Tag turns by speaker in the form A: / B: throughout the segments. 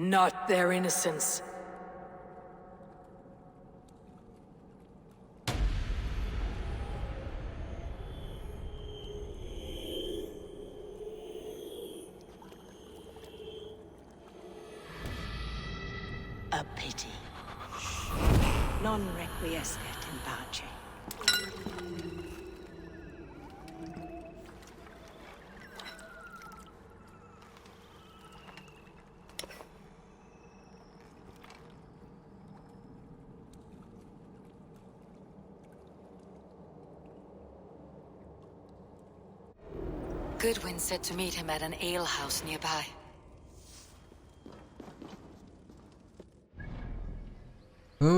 A: not their innocence.
B: A pity. Non requiescat in pace.
C: Goodwin said to meet him at an alehouse nearby.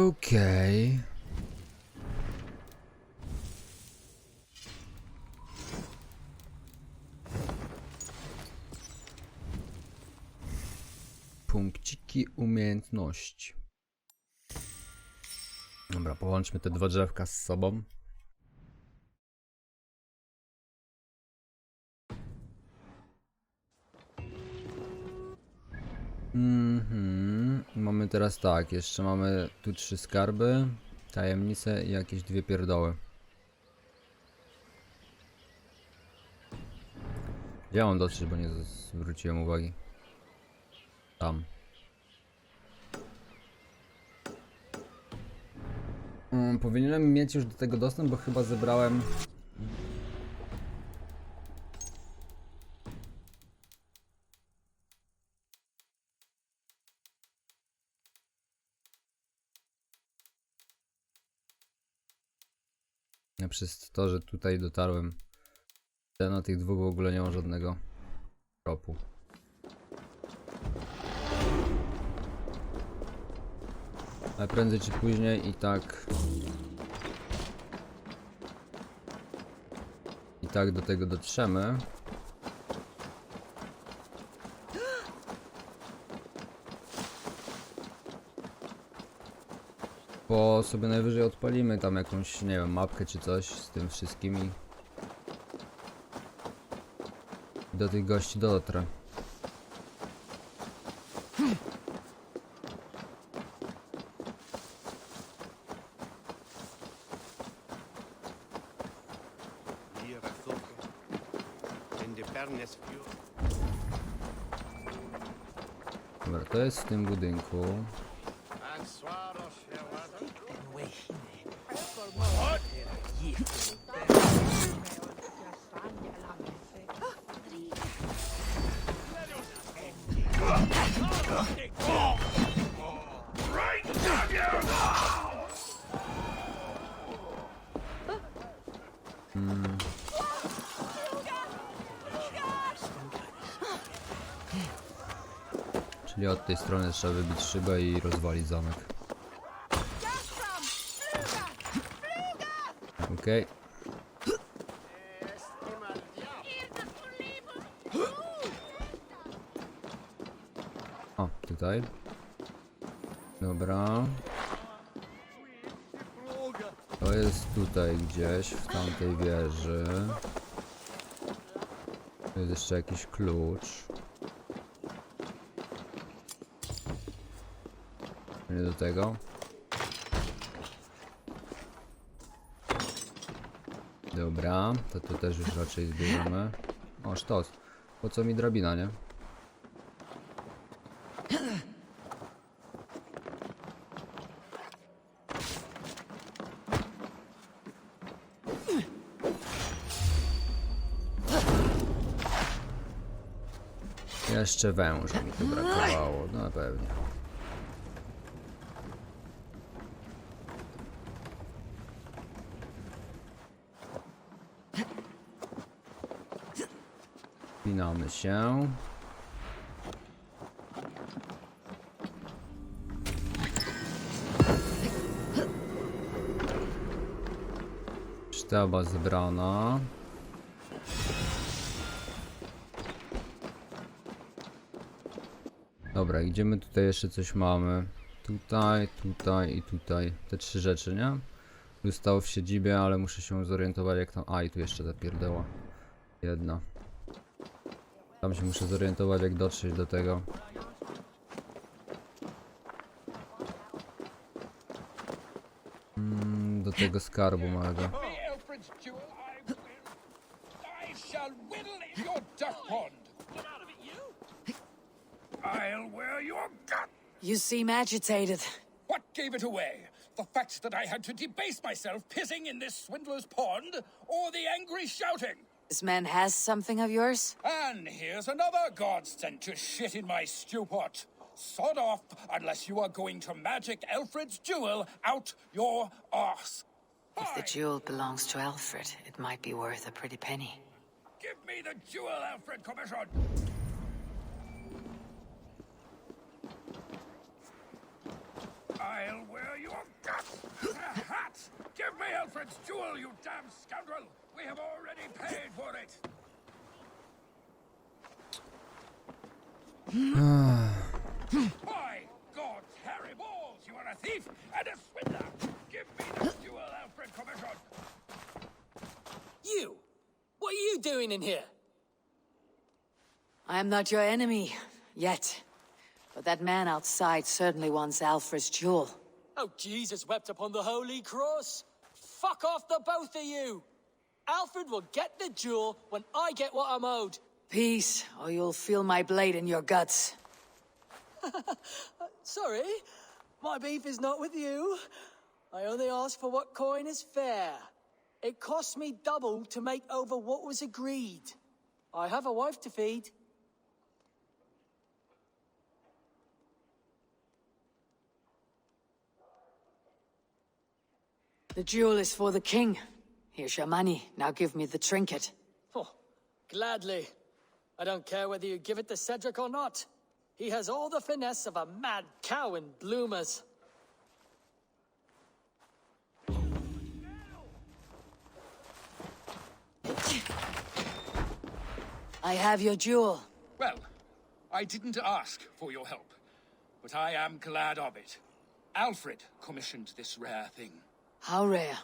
D: Okej. Punkciki umiejętności. Dobra, połączmy te dwa drzewka z sobą. Mamy teraz tak, jeszcze mamy tu 3 skarby, tajemnice i jakieś 2 pierdoły. Gdzie mam dotrzeć, bo nie zwróciłem uwagi. Tam. Powinienem mieć już do tego dostęp, bo chyba zebrałem... Przez to, że tutaj dotarłem, ten na tych dwóch w ogóle nie ma żadnego tropu. Ale prędzej czy później i tak do tego dotrzemy. Bo sobie najwyżej odpalimy tam jakąś, nie wiem, mapkę czy coś z tym wszystkim i do tych gości dotrę. Dobra, to jest w tym budynku. Czyli od tej strony trzeba wybić szybę i rozwalić zamek. Okej. O, tutaj. Dobra. To jest tutaj gdzieś, w tamtej wieży. To jest jeszcze jakiś klucz. Nie do tego. Dobra, to też już raczej zbierzemy. O, sztos. Po co mi drabina, nie? Jeszcze węża mi tu brakowało, no pewnie. Wspinamy się. Sztaba zebrana. Dobra, idziemy tutaj, jeszcze coś mamy. Tutaj, tutaj i tutaj. Te 3 rzeczy, nie? Zostało w siedzibie, ale muszę się zorientować jak tam... A, i tu jeszcze ta pierdoła. Jedna. Tam się muszę zorientować jak dotrzeć do tego. Do tego skarbu małego.
E: Alfred's jewel, I shall whittle in your duck pond. Get out of it, you! I'll wear your gut.
A: You seem agitated.
E: What gave it away? The fact that I had to debase myself pissing in this swindler's pond, or the angry shouting?
A: This man has something of yours?
E: And here's another god sent to shit in my stew pot. Sod off unless you are going to magic Alfred's jewel out your arse.
C: If the jewel belongs to Alfred, it might be worth a pretty penny.
E: Give me the jewel, Alfred Commission! I'll wear your guts as a hat! Give me Alfred's jewel, you damn scoundrel! We have already paid for it! By God's hairy balls, you are a thief and a swindler! Give me the jewel, Alfred Commission!
F: You! What are you doing in here?
A: I am not your enemy, yet. But that man outside certainly wants Alfred's jewel.
F: Oh, Jesus wept upon the holy cross. Fuck off, the both of you! Alfred will get the jewel when I get what I'm owed.
A: Peace, or you'll feel my blade in your guts.
F: Sorry, my beef is not with you. I only ask for what coin is fair. It cost me double to make over what was agreed. I have a wife to feed.
A: The jewel is for the king. Here's your money. Now give me the trinket.
F: Oh, gladly. I don't care whether you give it to Cedric or not. He has all the finesse of a mad cow in bloomers.
A: I have your jewel.
E: Well, I didn't ask for your help, but I am glad of it. Alfred commissioned this rare thing.
A: How rare.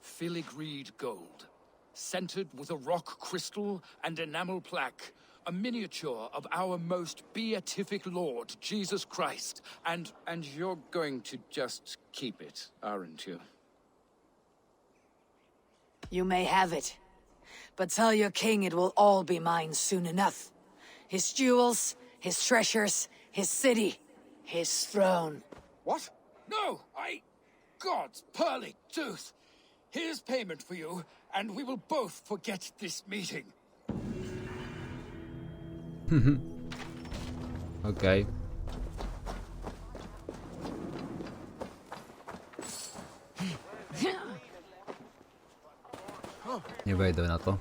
E: Filigreed gold, centered with a rock crystal and enamel plaque, a miniature of our most beatific Lord, Jesus Christ. And you're going to just keep it, aren't you?
A: You may have it. But tell your king it will all be mine soon enough. His jewels, his treasures, his city, his throne.
E: What? No, God's pearly tooth! Here's payment for you, and we will both forget this meeting.
D: Okej. Nie wejdę na to.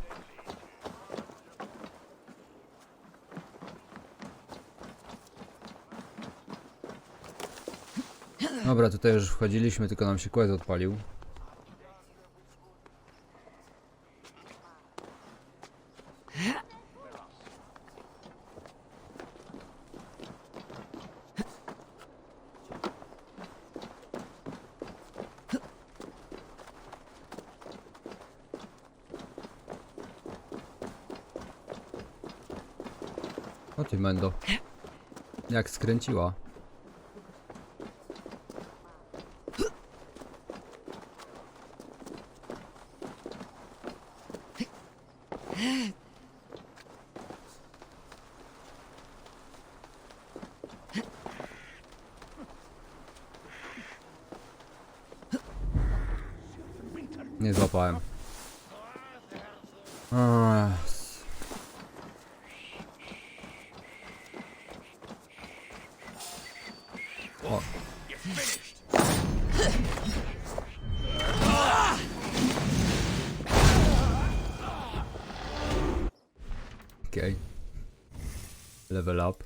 D: Dobra, tutaj już wchodziliśmy, tylko nam się quest odpalił. O ty mendo. Jak skręciła. Nie złapałem. O. Okej. Level up.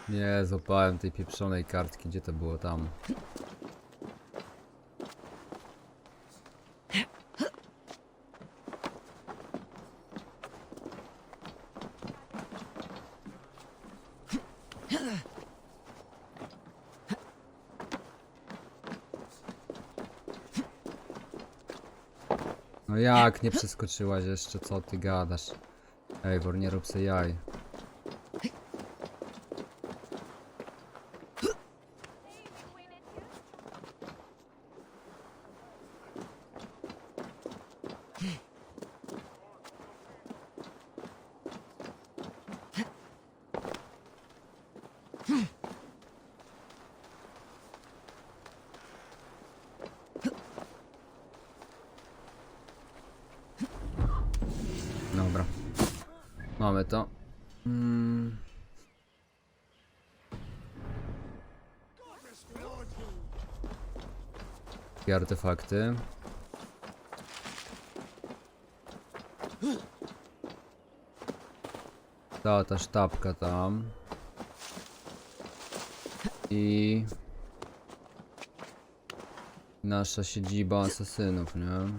D: Nie, złapałem tej pieprzonej kartki, gdzie to było tam. No No jak nie przeskoczyłaś jeszcze? Co ty gadasz? Eivor, nie rób se jaj. Dobra. Mamy to. I artefakty. Ta sztabka tam. I nasza siedziba asasynów, nie?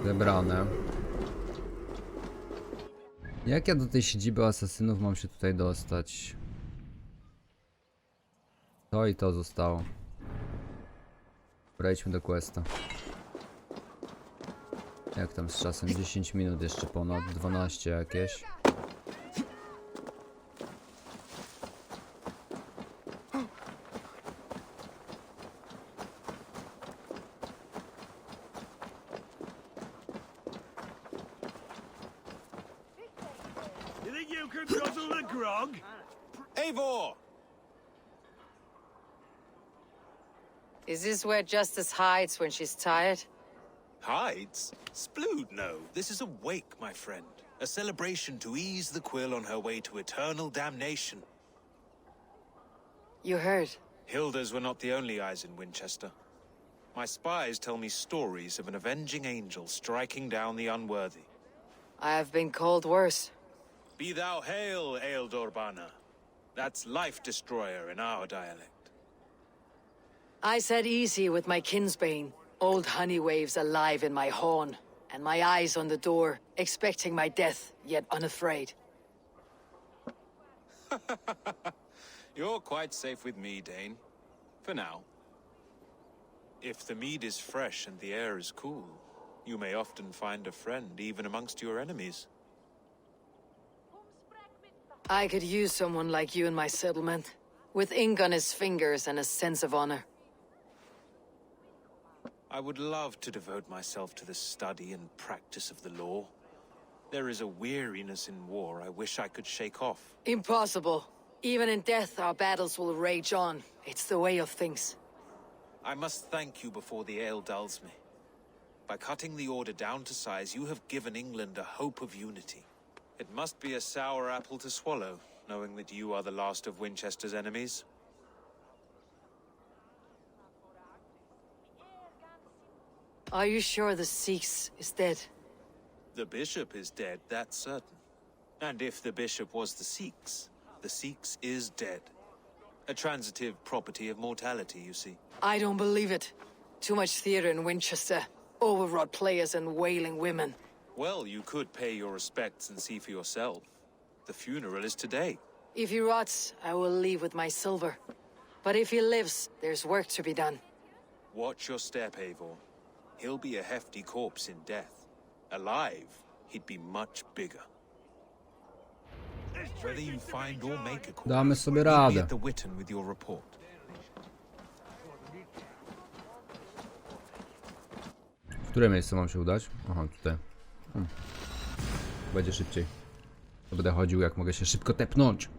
D: Zebrane. Jak ja do tej siedziby asasynów mam się tutaj dostać? To i to zostało. Przejdźmy do questa. Jak tam z czasem? 10 minut jeszcze ponad, 12 jakieś.
G: You think you could guzzle the grog?
H: Eivor!
A: Is this where Justice hides when she's tired?
H: Hides? Splood, no. This is a wake, my friend. A celebration to ease the quill on her way to eternal damnation.
A: You heard.
H: Hilda's were not the only eyes in Winchester. My spies tell me stories of an avenging angel striking down the unworthy.
A: I have been called worse.
H: Be thou hail, Ealdorbanna. That's Life Destroyer in our dialect.
A: I said easy with my kinsbane. Old honey waves alive in my horn, and my eyes on the door, expecting my death, yet unafraid.
H: You're quite safe with me, Dane. For now. If the mead is fresh and the air is cool, you may often find a friend even amongst your enemies.
A: I could use someone like you in my settlement, with ink on his fingers and a sense of honor.
H: I would love to devote myself to the study and practice of the law. There is a weariness in war I wish I could shake off.
A: Impossible. Even in death, our battles will rage on. It's the way of things.
H: I must thank you before the ale dulls me. By cutting the order down to size, you have given England a hope of unity. It must be a sour apple to swallow, knowing that you are the last of Winchester's enemies.
A: Are you sure the Sikhs is dead?
H: The bishop is dead, that's certain. And if the bishop was the Sikhs is dead. A transitive property of mortality, you see.
A: I don't believe it. Too much theater in Winchester. Overwrought players and wailing women.
H: Well, you could pay your respects and see for yourself. The funeral is today.
A: If he rots, I will leave with my silver. But if he lives, there's work to be done.
H: Watch your step, Eivor. He'll be a hefty corpse in death. Alive, he'd be much bigger. Whether you find or make a corpse,
D: Damy sobie
H: you'll be
D: radę.
H: at the Witten with your report.
D: W które miejsce mam się udać? Aha, tutaj. Będzie szybciej. To będę chodził, jak mogę się szybko tepnąć.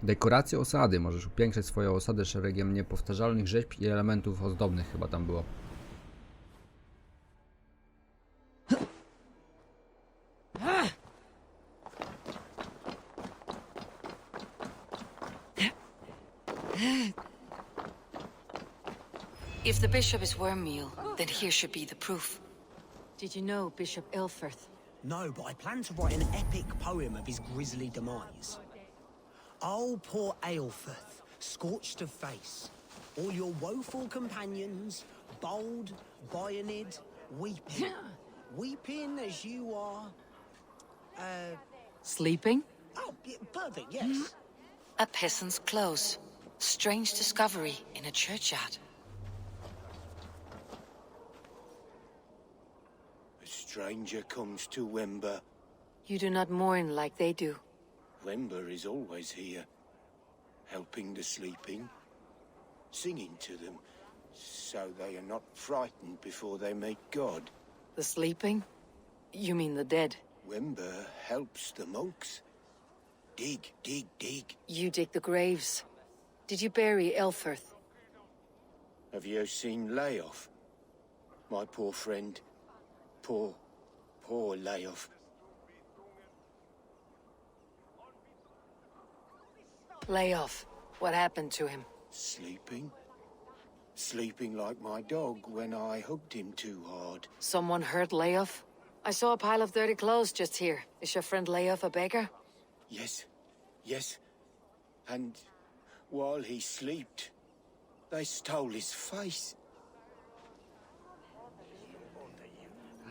D: Dekoracje osady. Możesz upiększać swoją osadę szeregiem niepowtarzalnych rzeźb i elementów ozdobnych, chyba tam było.
C: If the bishop is wormmeal, then here should be the proof.
A: Did you know Bishop Ilfrith?
I: No, but I plan to write an epic poem of his grisly demise. Oh, poor Aelfirth, scorched of face. All your woeful companions, bold, Bionid, weeping. Weeping as you are...
A: Sleeping?
I: Oh, yeah, perfect, yes.
C: A peasant's clothes. Strange discovery in a churchyard.
J: A stranger comes to Wember.
A: You do not mourn like they do.
J: Wember is always here, helping the sleeping, singing to them, so they are not frightened before they meet God.
A: The sleeping? You mean the dead?
J: Wember helps the monks. Dig, dig, dig.
A: You dig the graves. Did you bury Elfirth?
J: Have you seen Layoff? My poor friend. Poor Layoff.
A: Lay off. What happened to him?
J: Sleeping? Sleeping like my dog when I hugged him too hard.
A: Someone hurt Layoff? I saw a pile of dirty clothes just here. Is your friend Layoff a beggar?
J: Yes. And while he slept, they stole his face.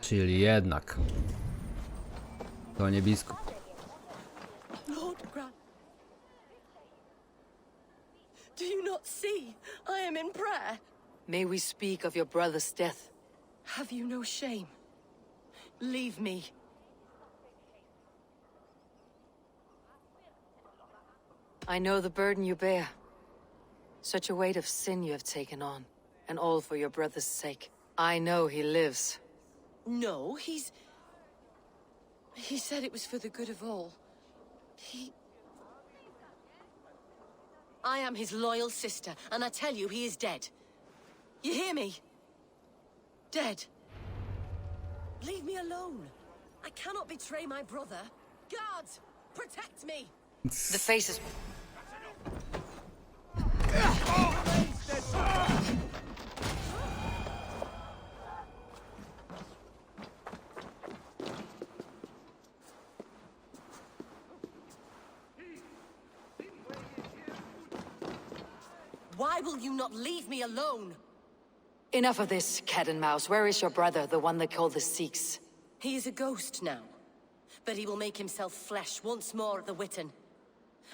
D: Czyli jednak. To nie biskup.
K: Lord Grant, do you not see I am in prayer?
A: May we speak of your brother's death?
K: Have you no shame? Leave me.
A: I know the burden you bear. Such a weight of sin you have taken on, and all for your brother's sake. I know he lives.
K: No, he said it was for the good of all. I am his loyal sister, and I tell you, he is dead. You hear me? Dead. Leave me alone. I cannot betray my brother. Guards, protect me!
C: The faces...
K: Why will you not leave me alone?
A: Enough of this, cat and mouse. Where is your brother, the one they call the Sikhs?
K: He is a ghost now, but he will make himself flesh once more at the Witten.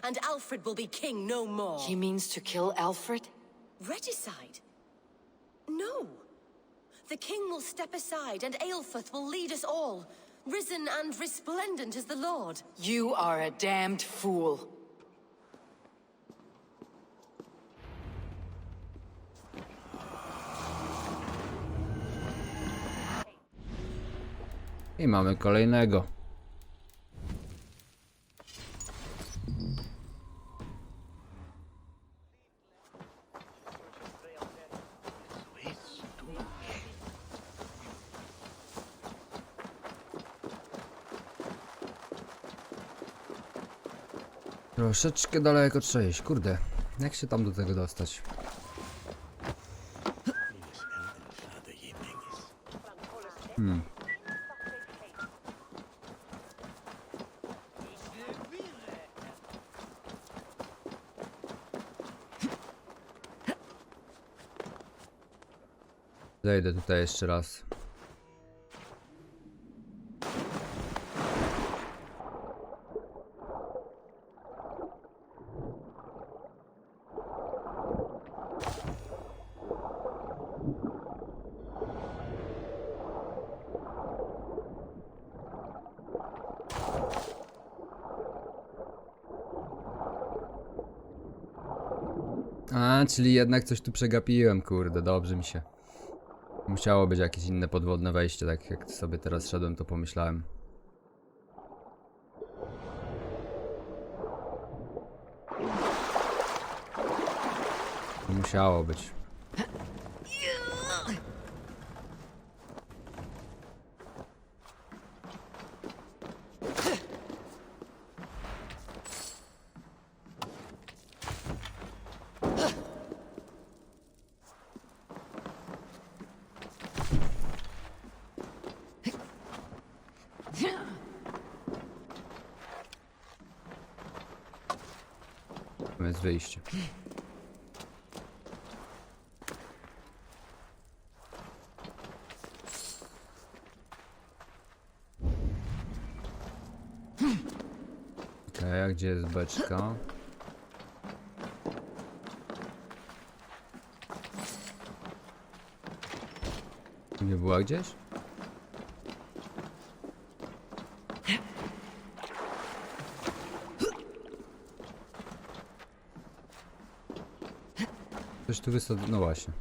K: And Alfred will be king no more.
A: He means to kill Alfred?
K: Regicide? No. The king will step aside, and Aelfirth will lead us all, risen and resplendent as the Lord.
A: You are a damned fool.
D: I mamy kolejnego. Troszeczkę daleko trzeba iść. Kurde, jak się tam do tego dostać? Zejdę tutaj jeszcze raz. A, czyli jednak coś tu przegapiłem, kurde, dobrze mi się. Musiało być jakieś inne podwodne wejście, tak jak sobie teraz szedłem, to pomyślałem. Musiało być. Tam jest wyjście. Okej, a gdzie jest beczka? Nie była gdzieś? Coś tu wysadzono, no właśnie.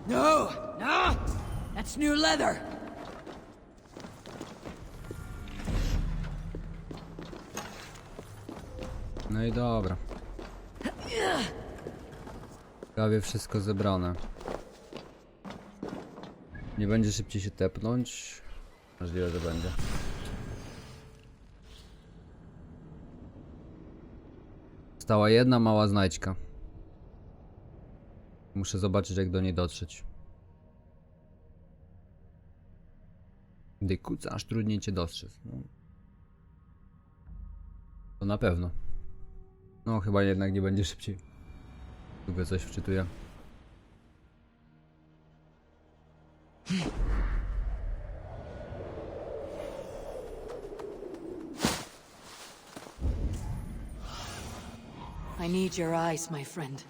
A: No! No! That's new leather!
D: No i dobra. Prawie wszystko zebrane. Nie będzie szybciej się tepnąć? Możliwe, że będzie. Stała jedna mała znajdźka. Muszę zobaczyć, jak do niej dotrzeć. Gdy kuca, aż trudniej cię dostrzec. No. To na pewno. No chyba jednak nie będzie szybciej. Długo coś wczytuję.
A: I need your eyes, my friend.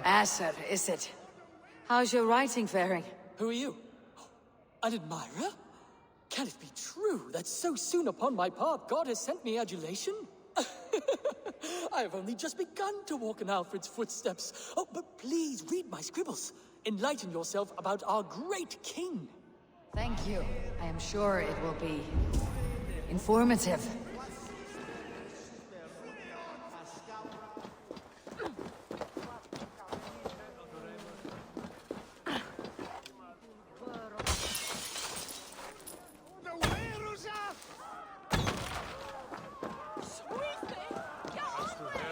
A: Asser, is it? How's your writing faring?
F: Who are you? An admirer? Can it be true that so soon upon my path God has sent me adulation? I have only just begun to walk in Alfred's footsteps. Oh, but please read my scribbles. Enlighten yourself about our great king.
A: Thank you. I am sure it will be informative.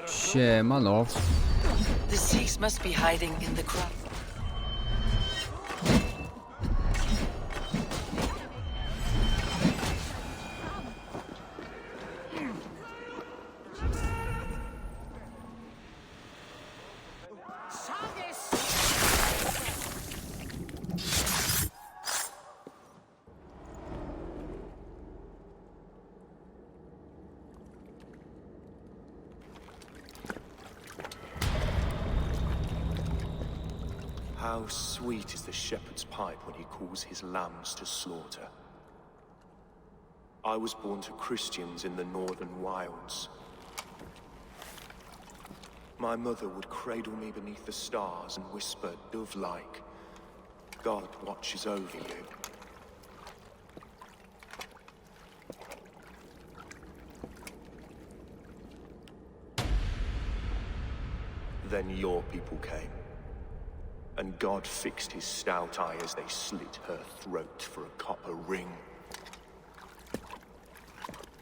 D: Siemano.
C: The Sikhs must be hiding in the crowd.
L: How sweet is the shepherd's pipe when he calls his lambs to slaughter. I was born to Christians in the northern wilds. My mother would cradle me beneath the stars and whisper, dove-like, God watches over you. Then your people came. And God fixed his stout eye as they slit her throat for a copper ring.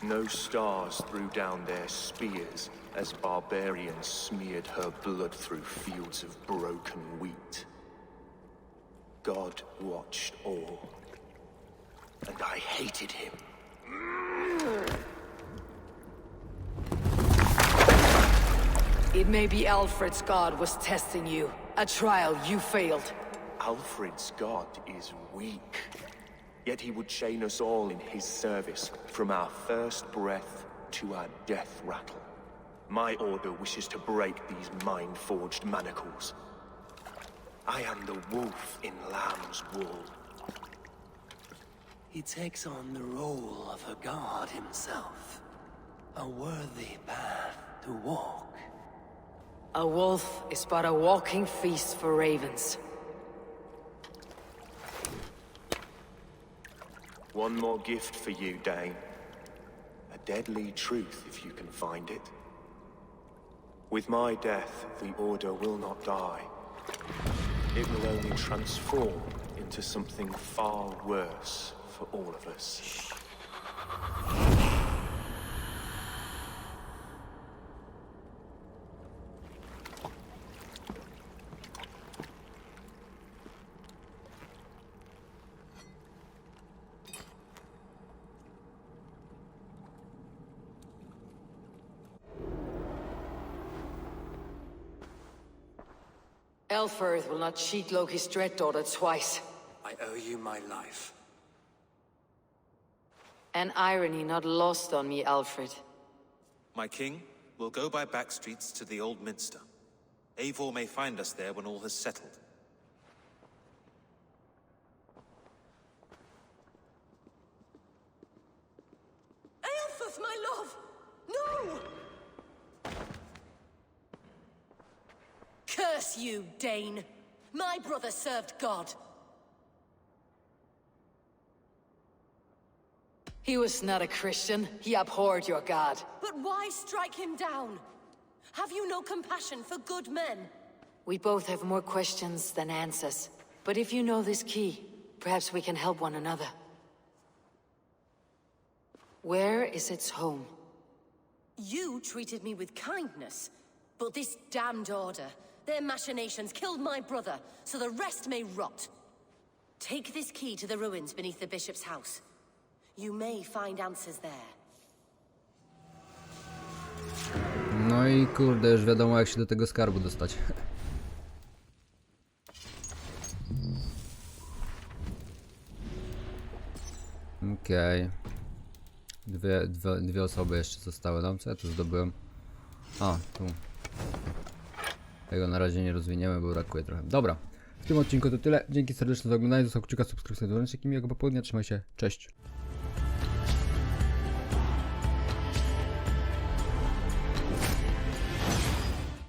L: No stars threw down their spears as barbarians smeared her blood through fields of broken wheat. God watched all, and I hated him.
A: It may be Alfred's god was testing you. A trial you failed.
L: Alfred's god is weak. Yet he would chain us all in his service, from our first breath to our death rattle. My order wishes to break these mind-forged manacles. I am the wolf in lamb's wool.
I: He takes on the role of a god himself. A worthy path to walk.
A: A wolf is but a walking feast for ravens.
L: One more gift for you, Dane. A deadly truth, if you can find it. With my death, the Order will not die. It will only transform into something far worse for all of us.
A: Elfirth will not cheat Loki's dread-daughter twice.
F: I owe you my life.
A: An irony not lost on me, Alfred.
H: My king, we'll go by back streets to the Old Minster. Eivor may find us there when all has settled.
K: Aelfirth, my love! No! Curse you, Dane! My brother served God.
A: He was not a Christian. He abhorred your god.
K: But why strike him down? Have you no compassion for good men?
A: We both have more questions than answers. But if you know this key, perhaps we can help one another. Where is its home?
K: You treated me with kindness, but this damned order, their machinations killed my brother, so the rest may rot. Take this key to the ruins beneath the bishop's house. You may find answers there.
D: No i kurde, już wiadomo jak się do tego skarbu dostać. Okej. Dwie osoby jeszcze zostały nam. Co ja tu zdobyłem? A, tu. Tego na razie nie rozwiniemy, bo brakuje trochę. Dobra. W tym odcinku to tyle. Dzięki serdecznie za oglądanie. Zostaw kciuka, subskrypcję, dzwoneczek i miłego popołudnia. Trzymaj się. Cześć.